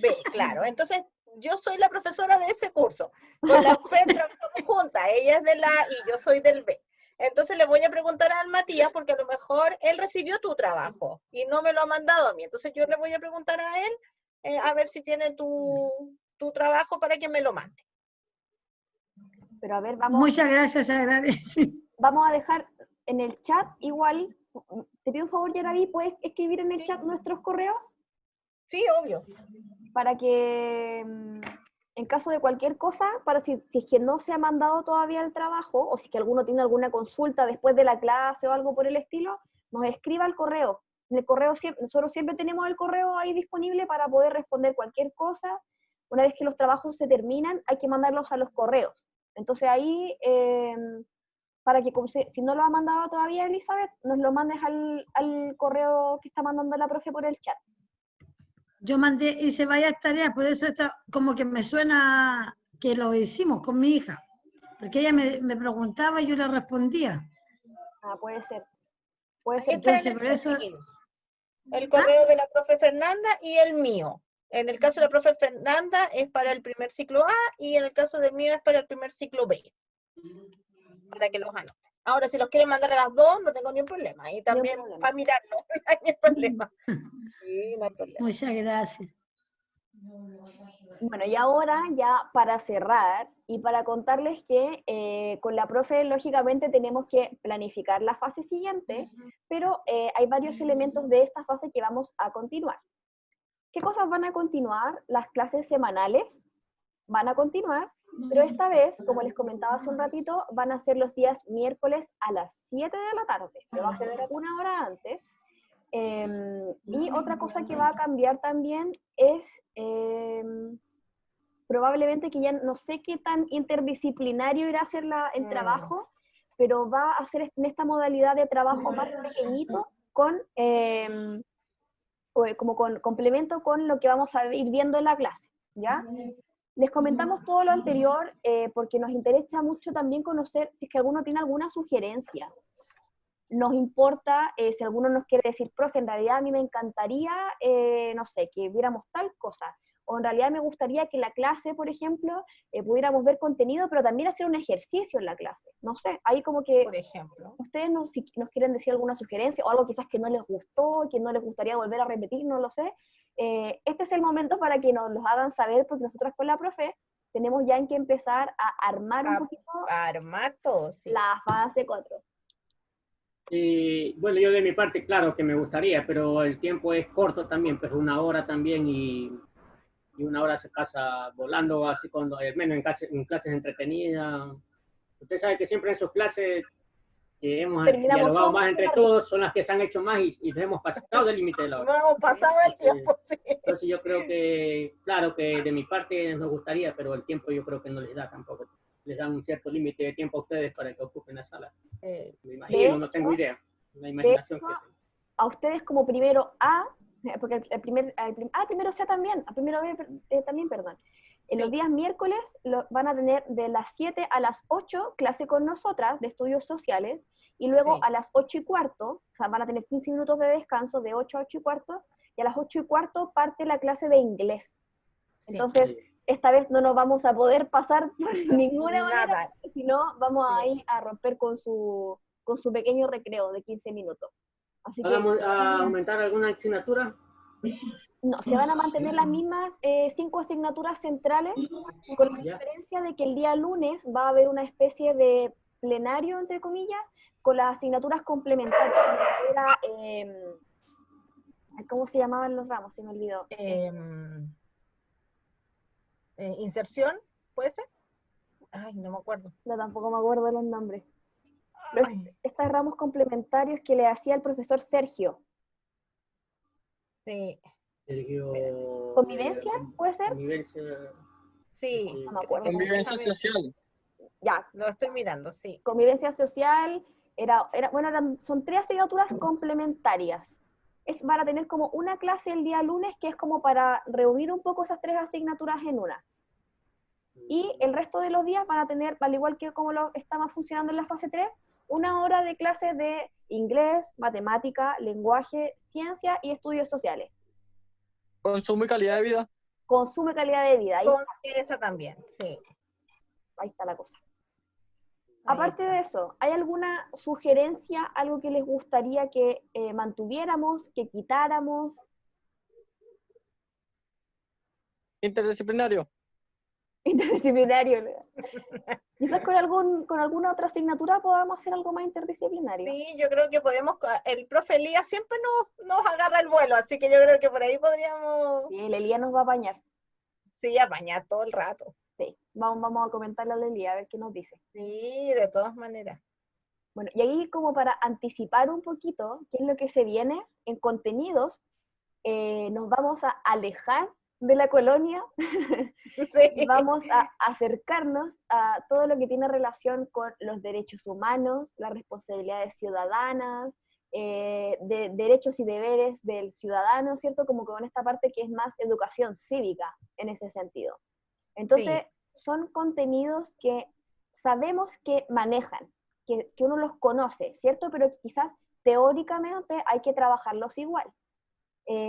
B, claro. Entonces yo soy la profesora de ese curso. Con la Fe trabajamos juntas. Ella es del A y yo soy del B. Entonces le voy a preguntar al Matías porque a lo mejor él recibió tu trabajo y no me lo ha mandado a mí. Entonces yo le voy a preguntar a él a ver si tiene tu trabajo para que me lo mande. Pero a ver, vamos. Muchas gracias, agradece. Vamos a dejar en el chat igual. Te pido un favor, Yaraví, ¿puedes escribir en el chat nuestros correos? Sí, obvio. Para que, en caso de cualquier cosa, para si es que no se ha mandado todavía el trabajo, o si es que alguno tiene alguna consulta después de la clase o algo por el estilo, nos escriba al correo. En el correo nosotros siempre tenemos el correo ahí disponible para poder responder cualquier cosa. Una vez que los trabajos se terminan, hay que mandarlos a los correos. Entonces ahí, para que si no lo ha mandado todavía Elizabeth, nos lo mandes al correo que está mandando la profe por el chat. Yo hice varias tareas, por eso como que me suena que lo hicimos con mi hija. Porque ella me preguntaba y yo le respondía. Ah, puede ser. Puede Ahí ser. está Entonces, por eso... el correo de la profe Fernanda y el mío. En el caso de la profe Fernanda es para el primer ciclo A y en el caso del mío es para el primer ciclo B. Para que los anoten. Ahora, si los quieren mandar a las dos, no tengo ningún problema. Y también para mirarlo, no hay problema. Sí, no hay problema. Muchas gracias. Bueno, y ahora ya para cerrar y para contarles que con la profe lógicamente tenemos que planificar la fase siguiente, pero hay varios elementos de esta fase que vamos a continuar. ¿Qué cosas van a continuar? Las clases semanales van a continuar, pero esta vez, como les comentaba hace un ratito, van a ser los días miércoles a las 7 de la tarde, que va a ser una hora antes. Y otra cosa que va a cambiar también es probablemente que ya no sé qué tan interdisciplinario irá a ser el trabajo, pero va a ser en esta modalidad de trabajo más pequeñito con como con complemento con lo que vamos a ir viendo en la clase, ¿ya? Les comentamos todo lo anterior porque nos interesa mucho también conocer si es que alguno tiene alguna sugerencia. Nos importa si alguno nos quiere decir, profe, en realidad a mí me encantaría, no sé, que viéramos tal cosa, o en realidad me gustaría que en la clase, por ejemplo, pudiéramos ver contenido, pero también hacer un ejercicio en la clase. No sé, ahí como que Por ejemplo. ustedes si nos quieren decir alguna sugerencia o algo quizás que no les gustó, que no les gustaría volver a repetir, no lo sé. Este es el momento para que nos los hagan saber, porque nosotros con la profe tenemos ya en que empezar a armar un poquito A armar todo, sí. la fase 4. Bueno, yo de mi parte, claro que me gustaría, pero el tiempo es corto también, pues una hora también y una hora se pasa volando, así cuando, menos en clases entretenidas. Usted sabe que siempre en sus clases que hemos Terminamos dialogado todos más entre todos son las que se han hecho más y nos hemos pasado del límite de la hora. No hemos pasado el tiempo, sí. Entonces yo creo que, claro que de mi parte nos gustaría, pero el tiempo yo creo que no les da tampoco. Les dan un cierto límite de tiempo a ustedes para que ocupen la sala. Me imagino, no tengo idea. La imaginación que tengo. A ustedes como primero A, porque primero C también, a primero B también, perdón. En los días miércoles van a tener de las 7 a las 8 clase con nosotras de estudios sociales, y luego a las 8:15, o sea, van a tener 15 minutos de descanso de 8 a 8:15, y a las 8:15 parte la clase de inglés. Entonces, esta vez no nos vamos a poder pasar por ninguna manera, sino vamos a ir a romper con su pequeño recreo de 15 minutos. Así ¿Vamos que, a aumentar alguna asignatura? No, se van a mantener las mismas 5 asignaturas centrales, con la diferencia de que el día lunes va a haber una especie de plenario, entre comillas, con las asignaturas complementarias. Era, ¿cómo se llamaban los ramos? Se me olvidó. ¿Inserción? ¿Puede ser? Ay, no me acuerdo. No, tampoco me acuerdo de los nombres. Pero estos ramos complementarios que le hacía el profesor Sergio. Sí. Sergio, ¿Convivencia? ¿Puede ser? Convivencia. Sí. No me acuerdo. Convivencia social. Ya. Lo estoy mirando, sí. Convivencia social, son 3 asignaturas complementarias. Van a tener como una clase el día lunes que es como para reunir un poco esas 3 asignaturas en una. Y el resto de los días van a tener, al igual que como lo estaba funcionando en la fase 3, una hora de clases de inglés, matemática, lenguaje, ciencia y estudios sociales. Consumo y calidad de vida. Consumo y calidad de vida. Esa también, sí. Ahí está la cosa. Aparte de eso, ¿hay alguna sugerencia, algo que les gustaría que mantuviéramos, que quitáramos? Interdisciplinario. Interdisciplinario. Quizás con alguna otra asignatura podamos hacer algo más interdisciplinario. Sí, yo creo que podemos, el profe Elías siempre nos agarra el vuelo, así que yo creo que por ahí podríamos... Sí, el Elías nos va a apañar. Sí, apañar todo el rato. Sí, vamos a comentarle a Elías a ver qué nos dice. Sí, de todas maneras. Bueno, y ahí como para anticipar un poquito qué es lo que se viene en contenidos, nos vamos a alejar de la colonia y vamos a acercarnos a todo lo que tiene relación con los derechos humanos, las responsabilidades ciudadanas, de derechos y deberes del ciudadano, ¿cierto? Como con esta parte que es más educación cívica en ese sentido. Entonces, son contenidos que sabemos que manejan, que uno los conoce, ¿cierto? Pero quizás teóricamente hay que trabajarlos igual.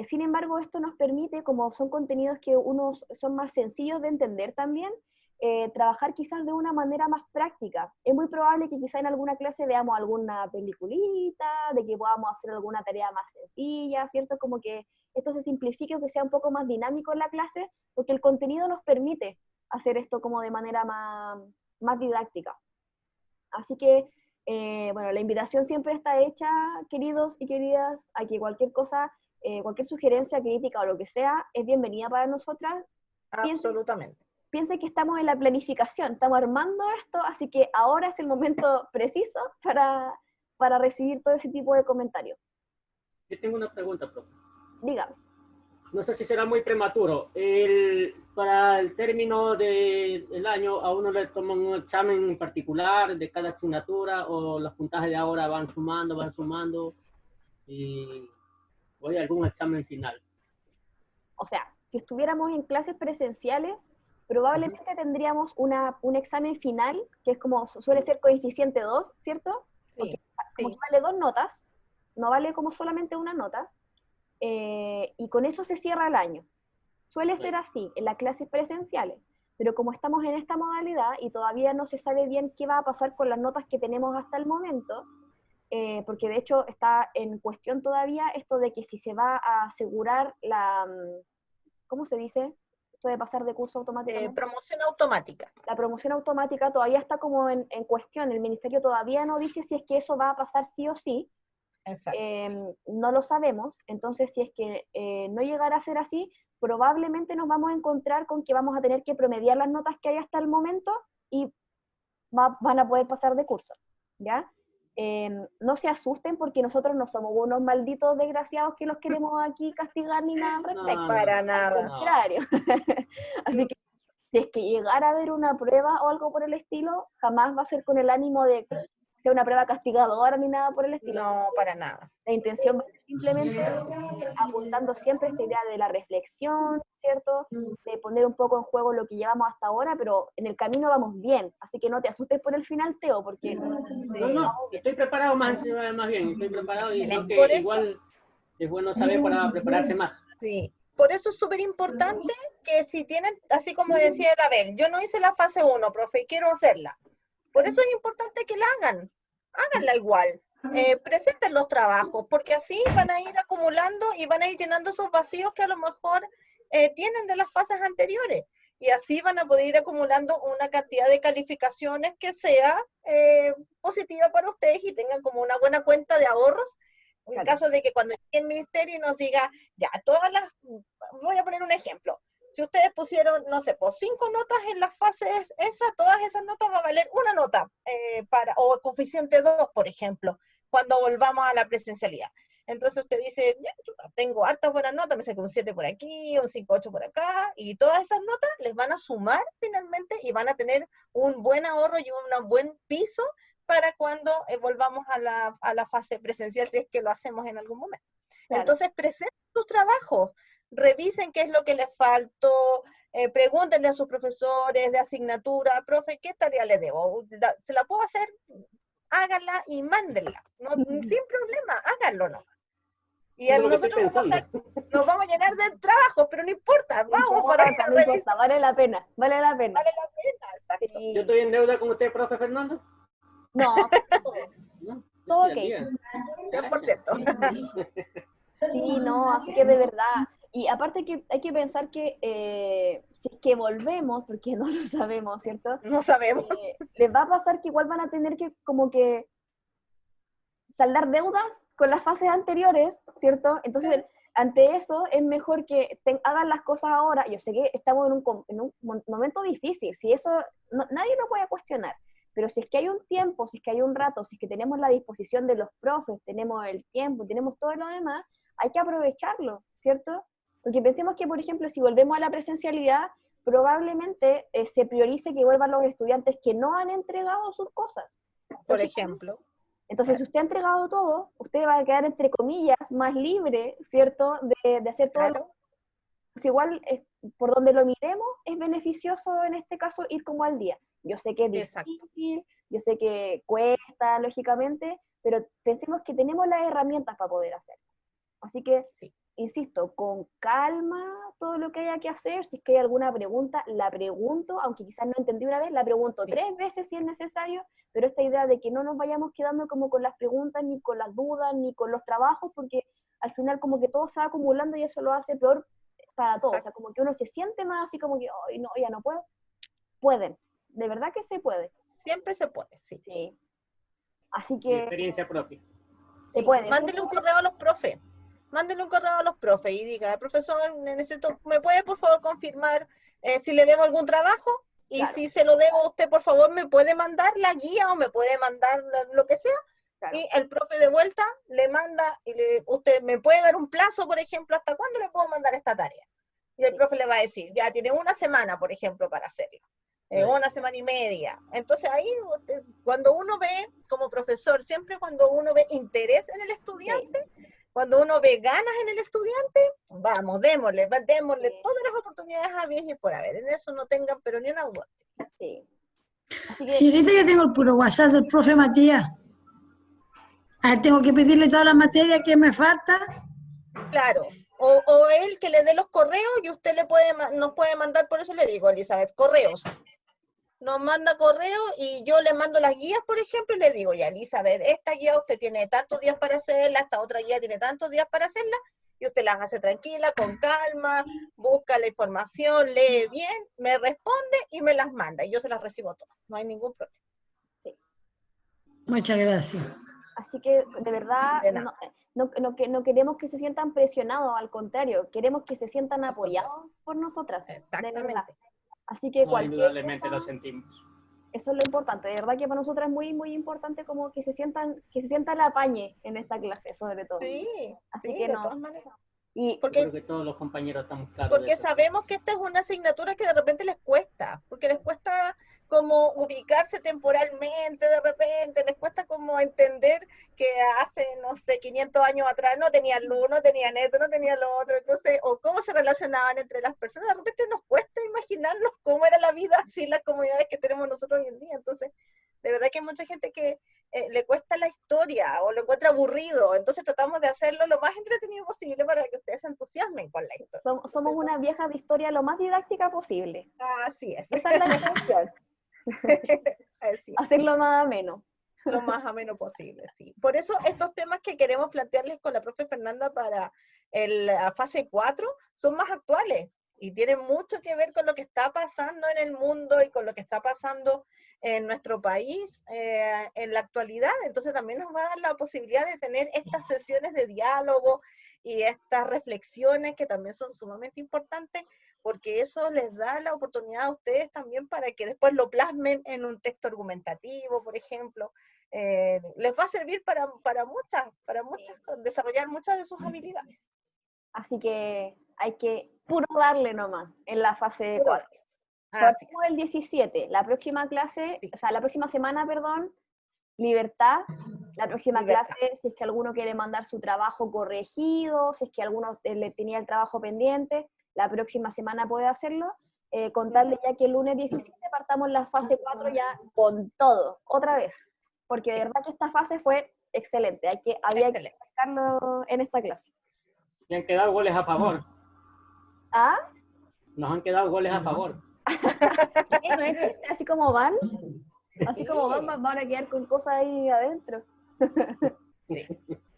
Sin embargo, esto nos permite, como son contenidos que son más sencillos de entender también, trabajar quizás de una manera más práctica. Es muy probable que quizás en alguna clase veamos alguna peliculita, de que podamos hacer alguna tarea más sencilla, ¿cierto? Como que esto se simplifique o que sea un poco más dinámico en la clase, porque el contenido nos permite hacer esto como de manera más didáctica. Así que, bueno, la invitación siempre está hecha, queridos y queridas, a que cualquier cosa, cualquier sugerencia, crítica o lo que sea, es bienvenida para nosotras. Absolutamente. Piensen que estamos en la planificación, estamos armando esto, así que ahora es el momento preciso para recibir todo ese tipo de comentarios. Yo tengo una pregunta, profe. Dígame. No sé si será muy prematuro. Para el término del año, ¿a uno le toman un examen en particular de cada asignatura o los puntajes de ahora van sumando y hay algún examen final? O sea, si estuviéramos en clases presenciales, probablemente tendríamos un examen final, que es como suele ser coeficiente 2, ¿cierto? Porque como que vale 2 notas, no vale como solamente una nota, y con eso se cierra el año. Suele ser así en las clases presenciales, pero como estamos en esta modalidad y todavía no se sabe bien qué va a pasar con las notas que tenemos hasta el momento, porque de hecho está en cuestión todavía esto de que si se va a asegurar ¿cómo se dice? Esto de pasar de curso automáticamente. Promoción automática. La promoción automática todavía está como en cuestión. El ministerio todavía no dice si es que eso va a pasar sí o sí. No lo sabemos. Entonces, si es que no llegara a ser así, probablemente nos vamos a encontrar con que vamos a tener que promediar las notas que hay hasta el momento y van a poder pasar de curso, ¿ya? No se asusten porque nosotros no somos unos malditos desgraciados que los queremos aquí castigar ni nada al respecto. No, para nada. Al contrario. Así que si es que llegara a haber una prueba o algo por el estilo, jamás va a ser con el ánimo de que sea una prueba castigadora ni nada por el estilo. No, para nada. La intención va a ser simplemente apuntando siempre esta idea de la reflexión, ¿cierto? De poner un poco en juego lo que llevamos hasta ahora, pero en el camino vamos bien, así que no te asustes por el final, Teo, porque... No, estoy preparado más bien, estoy preparado y creo que Por eso, igual es bueno saber para prepararse más. Sí, por eso es súper importante que si tienen, así como decía Abel, yo no hice la fase 1, profe, y quiero hacerla. Por eso es importante que la hagan, háganla igual. Presenten los trabajos, porque así van a ir acumulando y van a ir llenando esos vacíos que a lo mejor tienen de las fases anteriores. Y así van a poder ir acumulando una cantidad de calificaciones que sea positiva para ustedes y tengan como una buena cuenta de ahorros. En caso de que cuando llegue el ministerio y nos diga, ya, voy a poner un ejemplo. Si ustedes pusieron, no sé, pues 5 notas en las fases todas esas notas va a valer una nota, o coeficiente 2, por ejemplo, cuando volvamos a la presencialidad. Entonces usted dice, ya, tengo hartas buenas notas, me saqué un 7 por aquí, un 5-8 por acá, y todas esas notas les van a sumar finalmente y van a tener un buen ahorro y un buen piso para cuando volvamos a la fase presencial, si es que lo hacemos en algún momento. Claro. Entonces presenten sus trabajos, revisen qué es lo que les faltó, pregúntenle a sus profesores de asignatura, profe, ¿qué tarea le debo? ¿Se la puedo hacer? Háganla y mándenla, sin problema, háganlo, ¿no? Y nosotros nos vamos a llenar de trabajo, pero no importa, vamos para allá. No importa, vale la pena. Vale la pena, exacto. Sí. ¿Yo estoy en deuda con usted, profe Fernando? No, todo ok. 100%. Sí, no, así que de verdad. Y aparte que hay que pensar que si es que volvemos, porque no lo sabemos, ¿cierto? No sabemos. Les va a pasar que igual van a tener que como que saldar deudas con las fases anteriores, ¿cierto? Entonces, ante eso es mejor que hagan las cosas ahora. Yo sé que estamos en un momento difícil, si eso nadie lo puede cuestionar, pero si es que hay un tiempo, si es que hay un rato, si es que tenemos la disposición de los profes, tenemos el tiempo, tenemos todo lo demás, hay que aprovecharlo, ¿cierto? Porque pensemos que, por ejemplo, si volvemos a la presencialidad, probablemente se priorice que vuelvan los estudiantes que no han entregado sus cosas. Por ejemplo. Entonces, si usted ha entregado todo, usted va a quedar, entre comillas, más libre, ¿cierto?, de hacer todo. Claro. Pues igual, por donde lo miremos, es beneficioso en este caso ir como al día. Yo sé que es difícil, yo sé que cuesta, lógicamente, pero pensemos que tenemos las herramientas para poder hacerlo. Así que insisto, con calma todo lo que haya que hacer. Si es que hay alguna pregunta, la pregunto, aunque quizás no entendí una vez, la pregunto Sí. 3 veces si es necesario, pero esta idea de que no nos vayamos quedando como con las preguntas, ni con las dudas, ni con los trabajos, porque al final como que todo se va acumulando y eso lo hace peor para todos. O sea, como que uno se siente más así como que, ay, no, ya no puedo. Pueden, de verdad que se puede. Siempre se puede, sí. Sí. Así Mi que experiencia propia. se Sí, puede. mándenle un correo a los profes. Mándenle un correo a los profes y diga, profesor, necesito, ¿me puede por favor confirmar si le debo algún trabajo? Y Claro. si se lo debo a usted, por favor, ¿me puede mandar la guía o me puede mandar lo que sea? Claro. Y el profe de vuelta le manda, usted me puede dar un plazo, por ejemplo, ¿hasta cuándo le puedo mandar esta tarea? Y el Sí. profe le va a decir, ya tiene una semana, por ejemplo, para hacerlo. Una semana y media. Entonces ahí, cuando uno ve, como profesor, siempre cuando uno ve interés en el estudiante, cuando uno ve ganas en el estudiante, vamos, démosle Sí. todas las oportunidades habidas y por haber. En eso no tengan pero ni una duda. Sí. Así que, Señorita, yo tengo el puro WhatsApp del profe Matías. A ver, tengo que pedirle toda la materia que me falta. Claro. O él que le dé los correos y usted nos puede mandar, por eso le digo, Elizabeth, correos. Nos manda correo y yo le mando las guías, por ejemplo, y le digo, ya, Elizabeth, esta guía usted tiene tantos días para hacerla, esta otra guía tiene tantos días para hacerla, y usted las hace tranquila, con calma, busca la información, lee bien, me responde y me las manda, y yo se las recibo todas, no hay ningún problema. Muchas gracias. así que de verdad De nada. no queremos que se sientan presionados, al contrario, queremos que se sientan apoyados por nosotras, de verdad. Exactamente. Así que No, cualquier indudablemente cosa, lo sentimos. eso es lo importante, de verdad que para nosotras es muy, muy importante como que se sienta el apañe en esta clase, sobre todo. Sí, Así sí, que de no. todas maneras. Y Yo Porque creo que todos los compañeros estamos claros de porque eso. sabemos que esta es una asignatura que de repente les cuesta, porque les cuesta como ubicarse temporalmente, de repente, les cuesta como entender que hace, no sé, 500 años atrás no tenían luz, no tenían esto, no tenían lo otro, entonces, o cómo se relacionaban entre las personas, de repente nos cuesta imaginarnos cómo era la vida sin las comodidades que tenemos nosotros hoy en día, entonces, de verdad que hay mucha gente que le cuesta la historia o lo encuentra aburrido, entonces tratamos de hacerlo lo más entretenido posible para que ustedes se entusiasmen con la historia. somos una vieja de historia lo más didáctica posible. Así es. Esa es la intención, Así es. hacerlo más ameno. Lo más ameno posible, sí. Por eso estos temas que queremos plantearles con la profe Fernanda para la fase 4 son más actuales y tienen mucho que ver con lo que está pasando en el mundo y con lo que está pasando en nuestro país en la actualidad. Entonces también nos va a dar la posibilidad de tener estas sesiones de diálogo y estas reflexiones que también son sumamente importantes, porque eso les da la oportunidad a ustedes también para que después lo plasmen en un texto argumentativo, por ejemplo. Les va a servir para desarrollar muchas de sus habilidades. Así que hay que puro darle nomás en la fase 4. Así Partimos el 17, la próxima clase, Sí. o sea, la próxima semana, perdón, libertad. La próxima Libertad. clase, si es que alguno quiere mandar su trabajo corregido, si es que alguno le tenía el trabajo pendiente, la próxima semana puede hacerlo. Contarle ya que el lunes 17 partamos la fase 4 ya con todo, otra vez. Porque de verdad que esta fase fue excelente. Había que Excelente. destacarlo en esta clase. Y han quedado goles a favor. ¿Ah? Nos han quedado goles a favor. ¿Qué? ¿No es chiste? Así como van, así como Sí. van a quedar con cosas ahí adentro. Sí.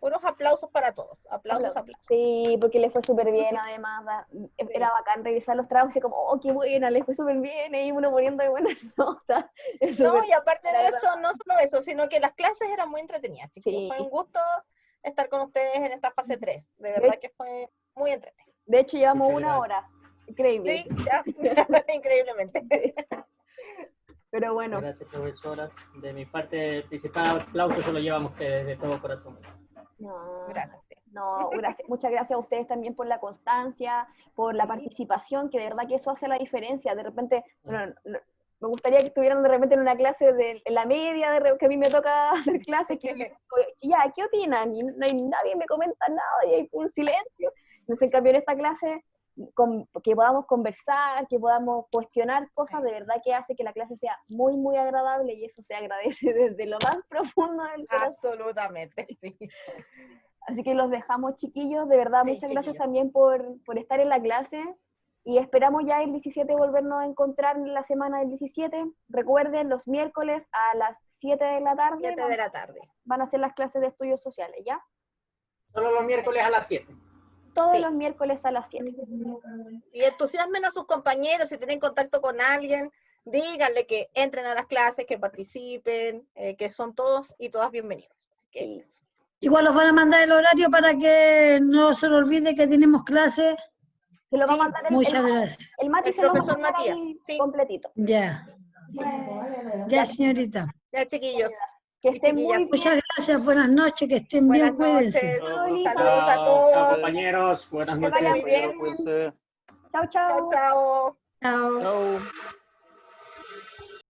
Unos aplausos para todos. Aplausos. Sí, porque le fue súper bien, además, era bacán revisar los trabajos y como, oh, qué buena, le fue súper bien, y uno poniendo de buenas notas. Es No, súper- y aparte la de verdad. eso, no solo eso, sino que las clases eran muy entretenidas, chiquillos. Sí. Fue un gusto estar con ustedes en esta fase 3. De verdad que fue muy entretenido. De hecho, llevamos Muchas 1 gracias. hora. Increíble. Sí, ya, increíblemente. Pero bueno, Gracias, profesora. De mi parte, el principal aplauso se lo llevan ustedes de todo corazón. no, Gracias. no, muchas gracias a ustedes también por la constancia, por la Sí. participación, que de verdad que eso hace la diferencia. De repente, bueno, me gustaría que estuvieran de repente en una clase en la media, que a mí me toca hacer clases, que ya, ¿qué opinan? Y nadie me comenta nada y hay un silencio. Entonces, en cambio, en esta clase, que podamos conversar, que podamos cuestionar cosas, de verdad que hace que la clase sea muy, muy agradable y eso se agradece desde lo más profundo del corazón. Absolutamente, sí. Así que los dejamos, chiquillos. De verdad, Sí, muchas gracias chiquillos. también por estar en la clase. Y esperamos ya el 17 volvernos a encontrar en la semana del 17. Recuerden, los miércoles a las 7 de la tarde 7 de la tarde. van a ser las clases de estudios sociales, ¿ya? Solo los miércoles a las 7. Todos Sí. los miércoles a las 7. Y entusiasmen a sus compañeros, si tienen contacto con alguien, díganle que entren a las clases, que participen, que son todos y todas bienvenidos. Así que Sí. eso. Igual los van a mandar el horario para que no se lo olvide que tenemos clase. Se lo va a Sí, mandar Muchas gracias. el Mati, el se lo va a profesor mandar Matías, ahí sí. completito. Ya. Ya, señorita. Ya, chiquillos. Que y estén chiquillas, muy bien. Muchas gracias, buenas noches, que estén buenas bien, cuídense. noches. Chao, Elisa. Saludos a Chao, todos. compañeros. Buenas Que noches. vayan muy bien. Cuídense. Chao, Chao, chao. chao. Chao. Chao.